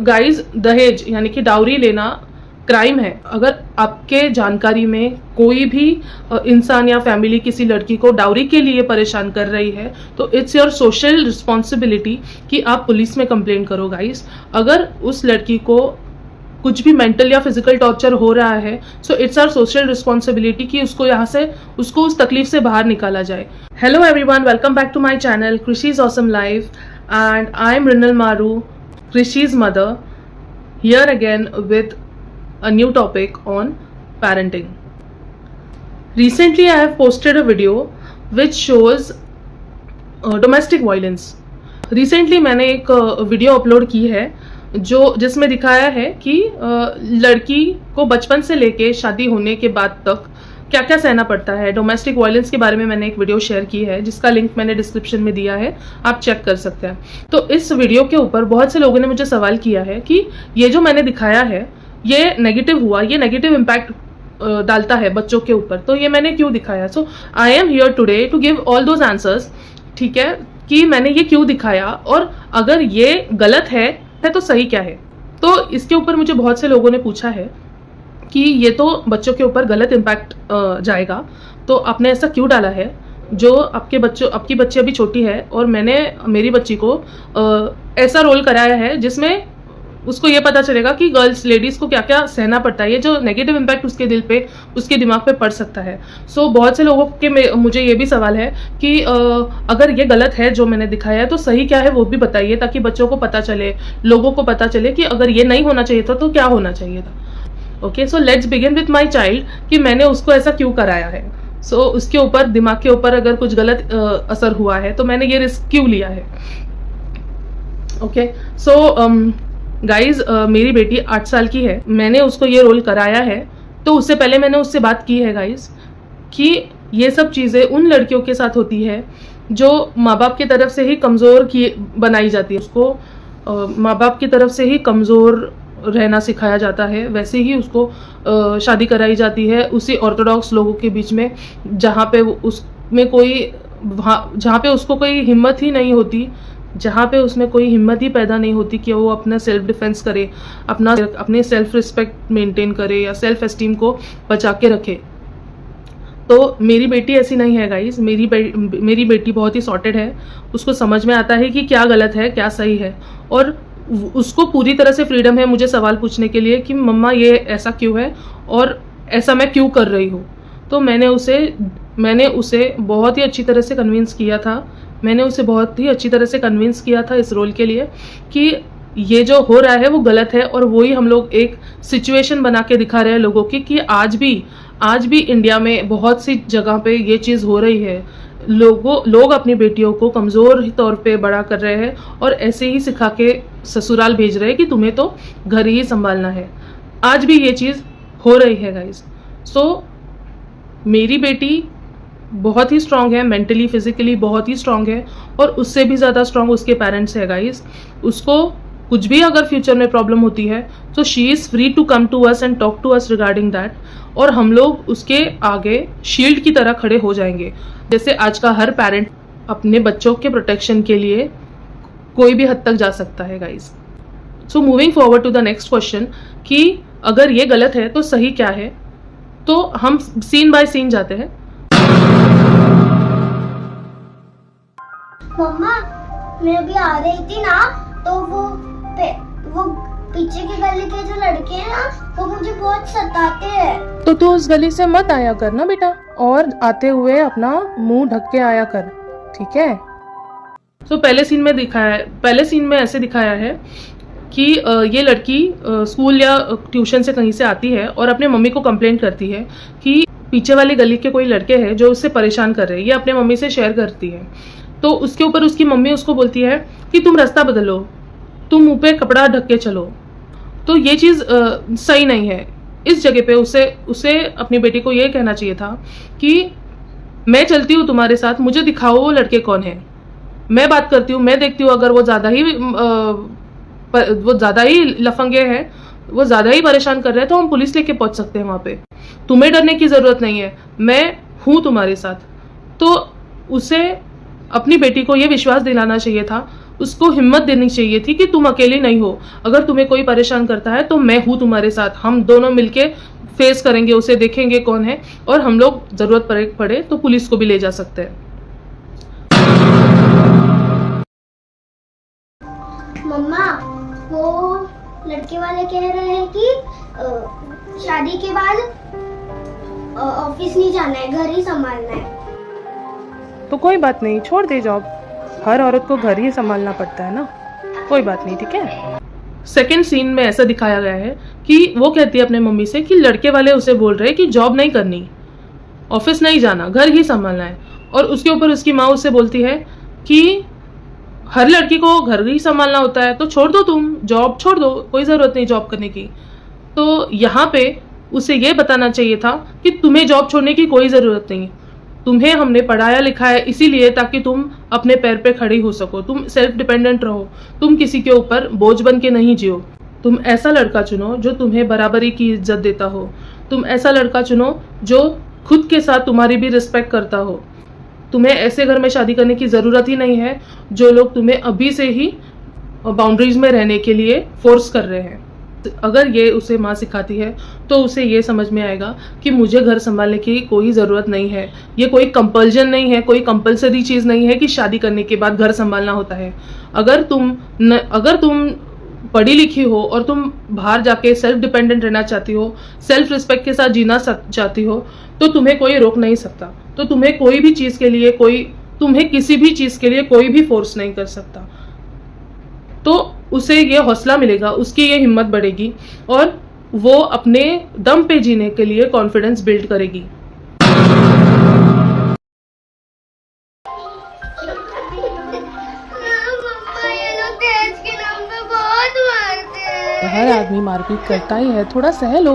Guys दहेज यानी कि डाउरी लेना क्राइम है। अगर आपके जानकारी में कोई भी इंसान या फैमिली किसी लड़की को डाउरी के लिए परेशान कर रही है तो इट्स योर सोशल रिस्पॉन्सिबिलिटी कि आप पुलिस में कंप्लेंट करो गाइस। अगर उस लड़की को कुछ भी मेंटल या फिजिकल टॉर्चर हो रहा है so it's our social responsibility कि उसको यहाँ से उसको उस तकलीफ से बाहर निकाला जाए। Hello everyone, welcome back to my channel Krishi's awesome life and I am Rinal Maru, Krishi's mother, here again with a new topic on parenting. Recently I have posted a video which shows domestic violence. Recently मैंने एक video upload की है जिसमें दिखाया है कि लड़की को बचपन से लेके शादी होने के बाद तक क्या क्या सहना पड़ता है। डोमेस्टिक वायलेंस के बारे में मैंने एक वीडियो शेयर की है जिसका लिंक मैंने डिस्क्रिप्शन में दिया है, आप चेक कर सकते हैं। तो इस वीडियो के ऊपर बहुत से लोगों ने मुझे सवाल किया है कि ये जो मैंने दिखाया है ये नेगेटिव हुआ, ये नेगेटिव इम्पैक्ट डालता है बच्चों के ऊपर, तो ये मैंने क्यों दिखाया। So I am here today to give all those answers, ठीक है, कि मैंने ये क्यों दिखाया और अगर ये गलत है तो सही क्या है। तो इसके ऊपर मुझे बहुत से लोगों ने पूछा है कि ये तो बच्चों के ऊपर गलत इम्पैक्ट जाएगा, तो आपने ऐसा क्यों डाला है। जो आपकी बच्ची अभी छोटी है और मैंने मेरी बच्ची को ऐसा रोल कराया है जिसमें उसको ये पता चलेगा कि गर्ल्स लेडीज को क्या क्या सहना पड़ता है, ये जो नेगेटिव इम्पैक्ट उसके दिल पे उसके दिमाग पे पड़ सकता है। सो बहुत से लोगों के मुझे ये भी सवाल है कि अगर ये गलत है जो मैंने दिखाया है तो सही क्या है वो भी बताइए, ताकि बच्चों को पता चले, लोगों को पता चले कि अगर ये नहीं होना चाहिए था तो क्या होना चाहिए था। Okay, so let's begin with my child कि मैंने उसको ऐसा क्यों कराया है। सो उसके ऊपर, दिमाग के ऊपर अगर कुछ गलत असर हुआ है तो मैंने ये रिस्क क्यों लिया है। ओके, सो गाइज मेरी बेटी 8 साल की है, मैंने उसको ये रोल कराया है तो उससे पहले मैंने उससे बात की है गाइज कि ये सब चीज़ें उन लड़कियों के साथ होती है जो माँ बाप की तरफ से ही कमज़ोर बनाई जाती है। उसको माँ बाप की तरफ से ही कमज़ोर रहना सिखाया जाता है, वैसे ही उसको शादी कराई जाती है उसी ऑर्थोडॉक्स लोगों के बीच में जहाँ पे उसको कोई हिम्मत ही नहीं होती, जहाँ पे उसमें कोई हिम्मत ही पैदा नहीं होती कि वो अपना सेल्फ डिफेंस करे, अपने सेल्फ रिस्पेक्ट मेंटेन करे या सेल्फ एस्टीम को बचा के रखे। तो मेरी बेटी ऐसी नहीं है गाइस, मेरी बेटी बहुत ही सॉर्टेड है, उसको समझ में आता है कि क्या गलत है क्या सही है और उसको पूरी तरह से फ्रीडम है मुझे सवाल पूछने के लिए कि मम्मा ये ऐसा क्यों है और ऐसा मैं क्यों कर रही हूँ। तो मैंने उसे बहुत ही अच्छी तरह से कन्विंस किया था, इस रोल के लिए कि ये जो हो रहा है वो गलत है और वही हम लोग एक सिचुएशन बना के दिखा रहे हैं लोगों की कि आज भी इंडिया में बहुत सी जगह पे ये चीज़ हो रही है। लोग अपनी बेटियों को कमज़ोर तौर पे बड़ा कर रहे हैं और ऐसे ही सिखा के ससुराल भेज रहे हैं कि तुम्हें तो घर ही संभालना है। आज भी ये चीज़ हो रही है गाइस। सो मेरी बेटी बहुत ही स्ट्रांग है, मेंटली फिजिकली बहुत ही स्ट्रांग है और उससे भी ज़्यादा स्ट्रांग उसके पेरेंट्स है गाइस। उसको कुछ भी अगर फ्यूचर में प्रॉब्लम होती है तो she is free to come to us and talk to us regarding that, और हम लोग उसके आगे शील्ड की तरह खड़े हो जाएंगे। जैसे आज का हर पेरेंट अपने बच्चों के प्रोटेक्शन के लिए कोई भी हद तक जा सकता है guys. So moving forward to the next question कि अगर ये गलत है तो सही क्या है, तो हम सीन बाय सीन जाते हैं। मम्मा मैं अभी आ रही थी ना तो वो पीछे की गली के जो लड़के हैं ना वो मुझे बहुत सताते हैं। तो तू उस गली से मत आया कर ना बेटा, और आते हुए अपना मुंह ढक के आया कर, ठीक है। तो पहले सीन में ऐसे दिखाया है कि ये लड़की स्कूल या ट्यूशन से कहीं से आती है और अपने मम्मी को कंप्लेंट करती है कि पीछे वाली गली के कोई लड़के हैं जो उससे परेशान कर रहे हैं। ये अपने मम्मी से शेयर करती है तो उसके ऊपर उसकी मम्मी उसको बोलती है कि तुम रास्ता बदलो, तुम मुंह पे कपड़ा ढक के चलो। तो ये चीज़ सही नहीं है। इस जगह पे उसे अपनी बेटी को ये कहना चाहिए था कि मैं चलती हूँ तुम्हारे साथ, मुझे दिखाओ वो लड़के कौन है, मैं बात करती हूँ, मैं देखती हूँ अगर वो ज़्यादा ही लफंगे हैं, वो ज़्यादा ही परेशान कर रहे हैं तो हम पुलिस लेके पहुँच सकते हैं वहाँ पे। तुम्हें डरने की ज़रूरत नहीं है, मैं हूँ तुम्हारे साथ। तो उसे अपनी बेटी को ये विश्वास दिलाना चाहिए था उसको हिम्मत देनी चाहिए थी कि तुम अकेली नहीं हो, अगर तुम्हें कोई परेशान करता है तो मैं हूं तुम्हारे साथ, हम दोनों मिलके फेस करेंगे उसे, देखेंगे कौन है, और हम लोग जरूरत पड़े तो पुलिस को भी ले जा सकते हैं। मम्मा, वो लड़के वाले कह रहे हैं कि शादी के बाद ऑफिस नहीं जाना है, घर ही संभालना है। तो कोई बात नहीं, छोड़ दे जॉब, हर औरत को घर ही संभालना पड़ता है ना, कोई बात नहीं, ठीक है। सेकेंड सीन में ऐसा दिखाया गया है कि वो कहती है अपने मम्मी से कि लड़के वाले उसे बोल रहे हैं कि जॉब नहीं करनी, ऑफिस नहीं जाना, घर ही संभालना है, और उसके ऊपर उसकी माँ उससे बोलती है कि हर लड़की को घर ही संभालना होता है, तो छोड़ दो, तुम जॉब छोड़ दो, कोई ज़रूरत नहीं जॉब करने की। तो यहाँ पे उसे ये बताना चाहिए था कि तुम्हें जॉब छोड़ने की कोई ज़रूरत नहीं, तुम्हें हमने पढ़ाया लिखाया इसीलिए ताकि तुम अपने पैर पे खड़ी हो सको, तुम सेल्फ डिपेंडेंट रहो, तुम किसी के ऊपर बोझ बन के नहीं जियो। तुम ऐसा लड़का चुनो जो तुम्हें बराबरी की इज्जत देता हो, तुम ऐसा लड़का चुनो जो खुद के साथ तुम्हारी भी रिस्पेक्ट करता हो। तुम्हें ऐसे घर में शादी करने की ज़रूरत ही नहीं है जो लोग तुम्हें अभी से ही बाउंड्रीज में रहने के लिए फोर्स कर रहे हैं। अगर ये उसे माँ सिखाती है तो उसे ये समझ में आएगा कि मुझे घर संभालने की कोई ज़रूरत नहीं है, ये कोई कंपल्जन नहीं है, कोई कंपल्सरी चीज़ नहीं है कि शादी करने के बाद घर संभालना होता है। अगर तुम पढ़ी लिखी हो और तुम बाहर जाके सेल्फ डिपेंडेंट रहना चाहती हो, सेल्फ रिस्पेक्ट के साथ जीना चाहती हो, तो तुम्हें कोई रोक नहीं सकता, तो तुम्हें कोई भी चीज़ के लिए तुम्हें किसी भी चीज़ के लिए कोई भी फोर्स नहीं कर सकता। तो उसे ये हौसला मिलेगा, उसकी ये हिम्मत बढ़ेगी और वो अपने दम पे जीने के लिए कॉन्फिडेंस बिल्ड करेगी। हर आदमी मारपीट करता ही है, थोड़ा सह लो,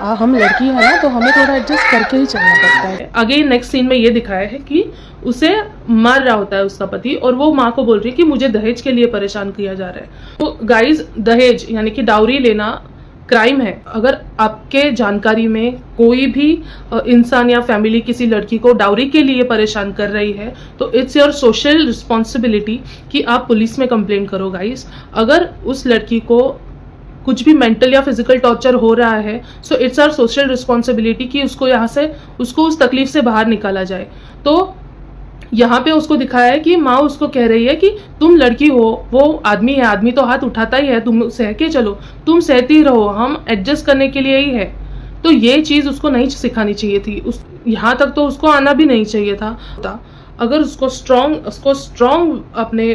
हम लड़की है ना तो हमें थोड़ा एडजस्ट करके ही चलना पड़ता है। आगे नेक्स्ट सीन में ये दिखाया है कि उसे मार रहा होता है उसका पति, और वो माँ को बोल रही है कि मुझे दहेज के लिए परेशान किया जा रहा है। तो गाइज, दहेज यानी कि डाउरी लेना क्राइम है। अगर आपके जानकारी में कोई भी इंसान या फैमिली किसी लड़की को डाउरी के लिए परेशान कर रही है तो इट्स योर सोशल रिस्पॉन्सिबिलिटी कि आप पुलिस में कंप्लेंट करो गाइज। अगर उस लड़की को कुछ भी मेंटल या फिजिकल टॉर्चर हो रहा है, so it's our social responsibility कि उसको उस तकलीफ से बाहर निकाला जाए। तो यहाँ पे उसको दिखाया है कि माँ उसको कह रही है कि तुम लड़की हो, वो आदमी है, आदमी तो हाथ उठाता ही है, तुम सह के चलो, तुम सहती रहो, हम एडजस्ट करने के लिए ही है। तो ये चीज़ उसको नहीं सिखानी चाहिए थी, यहाँ तक तो उसको आना भी नहीं चाहिए था। अगर उसको स्ट्रॉन्ग अपने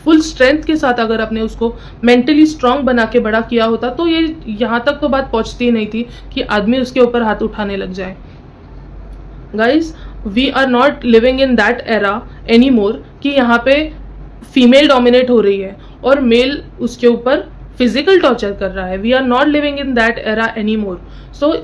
फुल स्ट्रेंथ के साथ अगर अपने उसको मेंटली स्ट्रॉन्ग बना के बड़ा किया होता तो ये यहाँ तक तो बात पहुँचती ही नहीं थी कि आदमी उसके ऊपर हाथ उठाने लग जाए। Guys, we are not living in that era any more कि यहाँ पे फीमेल डोमिनेट हो रही है और मेल उसके ऊपर फिजिकल टॉर्चर कर रहा है। We are not living in that era any more. So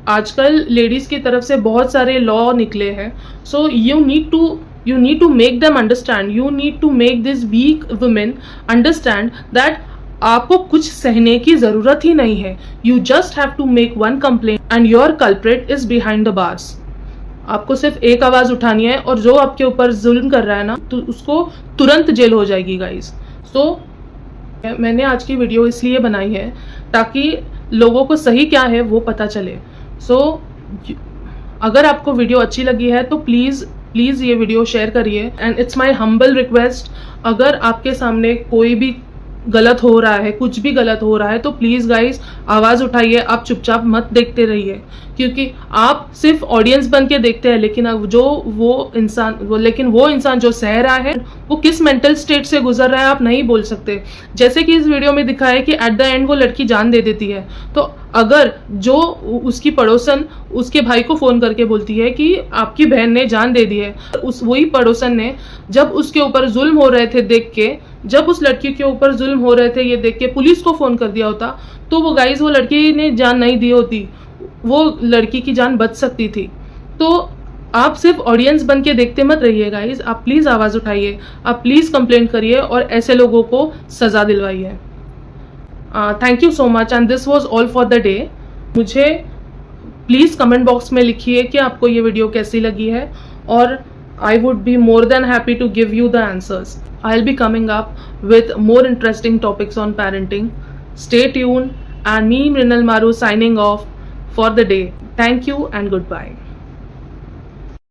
आजकल लेडीज की तरफ से बहुत सारे लॉ निकले हैं। So you need to make them understand, you need to make this weak women understand that आपको कुछ सहने की जरूरत ही नहीं है। You just have to make one complaint and your culprit is behind the bars. आपको सिर्फ एक आवाज उठानी है और जो आपके ऊपर जुल्म कर रहा है ना, तो उसको तुरंत जेल हो जाएगी गाइज। सो मैंने आज की वीडियो इसलिए बनाई है ताकि लोगों को सही क्या है वो पता चले। सो अगर आपको वीडियो अच्छी लगी है तो प्लीज़ ये वीडियो शेयर करिए। And it's my humble request, अगर आपके सामने कोई भी गलत हो रहा है, कुछ भी गलत हो रहा है, तो प्लीज़ गाइज आवाज़ उठाइए। आप चुपचाप मत देखते रहिए, क्योंकि आप सिर्फ ऑडियंस बन के देखते हैं, लेकिन वो इंसान जो सह रहा है वो किस मेंटल स्टेट से गुजर रहा है आप नहीं बोल सकते। जैसे कि इस वीडियो में दिखाया है कि एट द एंड वो लड़की जान दे देती है, तो अगर जो उसकी पड़ोसन उसके भाई को फ़ोन करके बोलती है कि आपकी बहन ने जान दे दी है, वही पड़ोसन ने जब उसके ऊपर जुल्म हो रहे थे जब उस लड़की के ऊपर जुल्म हो रहे थे ये देख के पुलिस को फ़ोन कर दिया होता, तो वो लड़की ने जान नहीं दी होती, वो लड़की की जान बच सकती थी। तो आप सिर्फ ऑडियंस बन के देखते मत रहिए गाइज, आप प्लीज़ आवाज़ उठाइए, आप प्लीज़ कंप्लेंट करिए और ऐसे लोगों को सज़ा दिलवाइए। Thank you so much and this was all for the day. मुझे प्लीज़ कमेंट बॉक्स में लिखिए कि आपको ये वीडियो कैसी लगी है, और I would be more than happy to give you the answers. I'll be coming up with more interesting topics on parenting. Stay tuned, and me, Mrinal Maru, signing off for the day. Thank you and goodbye.